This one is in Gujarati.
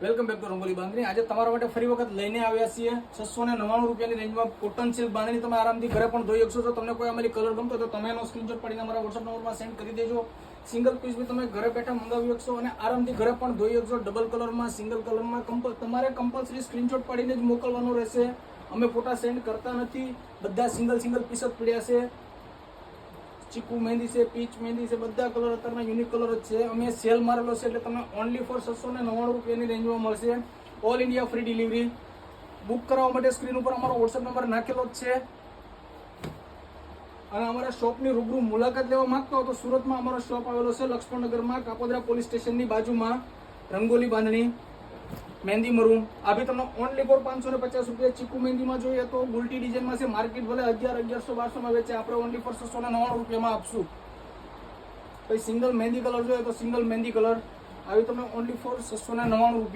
વેલકમ બેક ટુ રંગોલી બાંધણી। આજે તમારા માટે ફરી વખત લઈને આવ્યા છીએ 699 રૂપિયાની રેન્જમાં કોટન સિલ્ક બાંધણી। તમે આરામથી ઘરે પણ ધોઈ શકશો। જો તમને કોઈ અમારી કલર ગમતો તો તમે એનો સ્ક્રીનશોટ પાડીને અમારા WhatsApp નંબરમાં સેન્ડ કરી દેજો। સિંગલ પીસ બી તમે ઘરે બેઠા મંગાવી શકશો અને આરામથી ઘરે પણ ધોઈ શકશો। ડબલ કલરમાં, સિંગલ કલરમાં તમારે કમ્પલસરી સ્ક્રીનશોટ પાડીને જ મોકલવાનું રહેશે। અમે ફોટા સેન્ડ કરતા નથી, બધા સિંગલ પીસ જ પડ્યા છે। ચીકુ મહેંદી છે, પીચ મહેંદી છે, બધા કલર અત્યારના યુનિક કલર જ છે। અમે સેલ મારેલો છે એટલે તમને ઓનલી ફોર 699 રૂપિયાની રેન્જમાં મળશે। All India free delivery. Book કરાવવા માટે સ્ક્રીન ઉપર અમારો WhatsApp નંબર નાખેલો જ છે। અને અમારા શોપની રૂબરૂ મુલાકાત લેવા માંગતા હો તો સુરતમાં અમારો શોપ આવેલો છે, લક્ષ્મણનગરમાં, કાપોદ્રા પોલીસ સ્ટેશનની બાજુમાં, રંગોલી બાંધણી, મહેંદી મરૂન। આ બી તમને ઓનલી ફોર 550 રૂપિયા। ચીકુ મહેંદીમાં જોઈએ તો ગુલટી ડિઝાઇનમાં છે, માર્કેટ ભલે 1000, 1100, 1200 વેચે, આપણે ઓનલી ફોર 699 રૂપિયામાં આપશું। પછી સિંગલ મહેંદી કલર જોઈએ તો સિંગલ મહેંદી કલર આવી તમને ઓનલી ફોર 699 રૂપિયા।